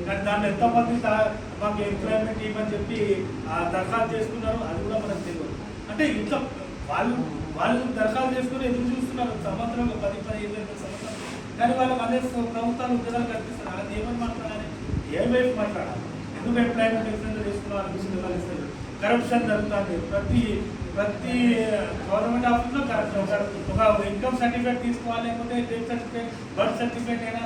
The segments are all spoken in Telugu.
కానీ దాంట్లో ఎంతమంది మాకు ఎంప్లాయ్మెంట్ ఇవ్వని చెప్పి దరఖాస్తు చేసుకున్నారు అది కూడా మనకు తెలియదు. అంటే ఇట్లా వాళ్ళు దరఖాస్తు చేసుకుని ఎదురు చూస్తున్నారు సంవత్సరం 10-15 సంవత్సరాలు, కానీ వాళ్ళకి అదే ప్రభుత్వాలు ఉద్యోగాలు కల్పిస్తారు. అది ఏమని మాట్లాడాలి, ఏ వైపు మాట్లాడాలి, ఎందుకు ఎంప్లాయ్మెంట్ ఎక్స్టెండ్ చేసుకున్నారు, కరప్షన్ జరుగుతుంది. ప్రతి గవర్నమెంట్ ఆఫీస్లో కరప్షన్. ఒక ఇన్కమ్ సర్టిఫికేట్ తీసుకోవాలి, లేకపోతే డెత్ సర్టిఫికేట్, బర్త్ సర్టిఫికేట్ అయినా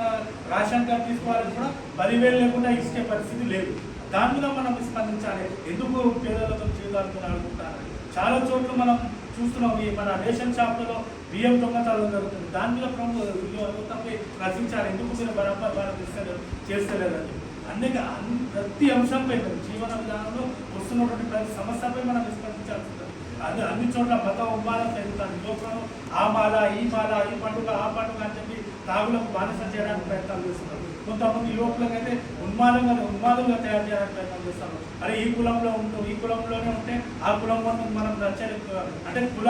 రేషన్ కార్డు తీసుకోవాలని కూడా 10,000 లేకుండా ఇచ్చే పరిస్థితి లేదు. దాని మీద మనం స్పందించాలి. ఎందుకు పేదలతో చేయాలని అనుకుంటారు. చాలా చోట్ల మనం చూస్తున్నాం, మన రేషన్ షాప్లలో బియ్యం దొంగతనం జరుగుతుంది. దాని మీద ప్రభుత్వంపై రచించాలి. ఎందుకు మీరు బరాబర్ చేస్తలేదని అనేక ప్రతి అంశంపై జీవన విధానంలో వస్తున్నటువంటి ప్రతి సమస్యపై మనం స్పందించాల్సి ఉంటుంది. అది అన్ని చోట్ల మత ఉన్మాదం పెరుగుతుంది. యువకులను ఆ మాల ఈ పండుగ ఆ పండుగ అని చెప్పి తాగులకు బానిస చేయడానికి ప్రయత్నాలు చేస్తున్నారు. కొంతమంది యువకులకైతే ఉన్మాదంగా తయారు చేయడానికి ప్రయత్నం చేస్తారు. అరే ఈ కులంలో ఈ కులంలోనే ఉంటే ఆ కులంలో మనం అంటే కుల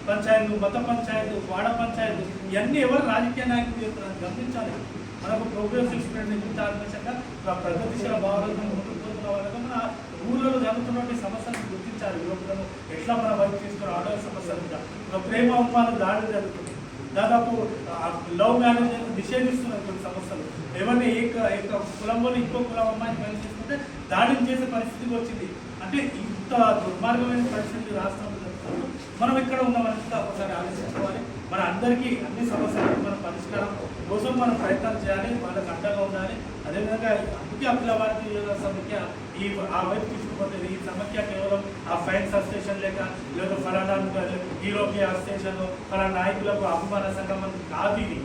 పంచాయతీలు, మత పంచాయతీలు, వాడ పంచాయతీలు ఇవన్నీ ఎవరు రాజకీయ నాయకులు చేస్తున్నారు గమనించాలి. మనకు ప్రోగ్రెసివ్ స్టూడెంట్ నుంచి ఆలోచించక ప్రగతిశీల భావాలను ముందుకు పోతున్న వాళ్ళగా మన ఊళ్ళలో జరుగుతున్నటువంటి సమస్యలను గుర్తించాలి. యువకులను ఎట్లా మన వైపు తీసుకుని ఆడవాళ్ళ సమస్యలు ఉంటాయి. ఒక ప్రేమ ఉన్మాదం దాడి జరుగుతుంది. దాదాపు లవ్ మ్యారేజ్ నిషేధిస్తున్నారు కొన్ని సమస్యలు. ఎవరిని కులంలో ఇంకో కులం అమ్మాయిని పెళ్లి చేసుకుంటే దాడిని చేసే పరిస్థితికి వచ్చింది. అంటే ఇంత దుర్మార్గమైన పరిస్థితి రాష్ట్రంలో జరుగుతుంది. మనం ఇక్కడ ఉన్నవారంతా ఒకసారి ఆలోచించుకోవాలి. మన అందరికీ అన్ని సమస్యలకు మన పరిష్కారం కోసం మనం ప్రయత్నాలు చేయాలి, వాళ్ళకి అండగా ఉండాలి. అదేవిధంగా అందుకే అఖిల భారతీయ యోగా సమైక్య ఆ వైపు తీసుకుపోతుంది. ఈ సమైక్య కేవలం ఆ ఫైన్ సబ్స్టేషన్ లేక లేదా ఫలానా హీరోకి ఆ స్టేషన్ ఫలానా నాయకులకు అభిమాన సంఘం అని కాదు. ఇది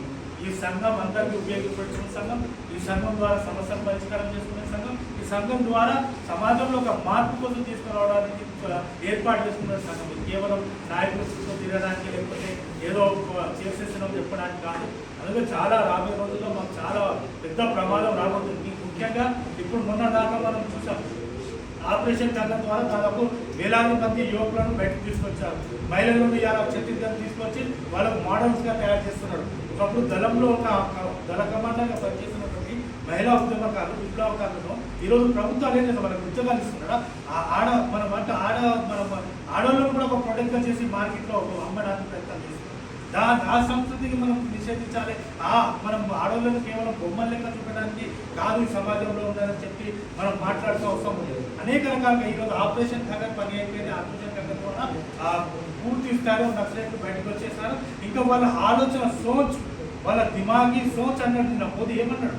ఈ సంఘం అందరికీ ఉపయోగపడుతున్న సంఘం. ఈ సంఘం ద్వారా సమస్యలు పరిష్కారం చేసుకునే సంఘం. ఈ సంఘం ద్వారా సమాజంలో ఒక మార్పు కోసం తీసుకురావడానికి ఏర్పాటు చేసుకునే సంఘం. ఇది కేవలం నాయకుల చుట్టూ తిరగడానికి లేకపోతే ఏదో చేసేస్తున్నాం చెప్పడానికి కాదు. అందుకే చాలా రాబోయే రోజుల్లో మాకు చాలా పెద్ద ప్రమాదం రాబోతుంది. ముఖ్యంగా ఇప్పుడు మొన్న దాకా మనం చూసాం, ఆపరేషన్ కథ ద్వారా దాదాపు వేలాది మంది యువకులను బయటకు తీసుకొచ్చారు. మహిళలను ఇలా ఛత్తీస్గఢ్ తీసుకొచ్చి వాళ్ళకు మోడల్స్గా తయారు చేస్తున్నారు. ఒకప్పుడు దళంలో ఒక దళ కమాండర్గా పనిచేస్తున్నటువంటి మహిళా ఉద్యమకారులు, విప్లవకారులను ఈరోజు ప్రభుత్వాలు ఏంటంటే వాళ్ళకి ఉద్యోగాలు ఇస్తున్నారా? మన ఆడవాళ్ళను కూడా ఒక ప్రొడక్ట్గా చేసి మార్కెట్లో అమ్మడానికి ప్రయత్నం చేస్తున్నారు. ఆ సంస్కృతికి మనం నిషేధించాలి. మనం ఆడవాళ్ళను కేవలం బొమ్మల లెక్క చూపడానికి కాదు ఈ సమాజంలో ఉండాలని చెప్పి మనం మాట్లాడుతూ అవసరం ఉంది. అనేక రకాలుగా ఈరోజు ఆపరేషన్ కగర్ పని అయిపోయింది. ఆపరేషన్ కగర్ ద్వారా పూర్తి స్థాయిలో నక్సలైట్లు బయటకు వచ్చేసారు. ఇంకా వాళ్ళ ఆలోచన సోచ్, వాళ్ళ దిమాగి సోచ్ అన్నట్టు మోదీ ఏమన్నాడు,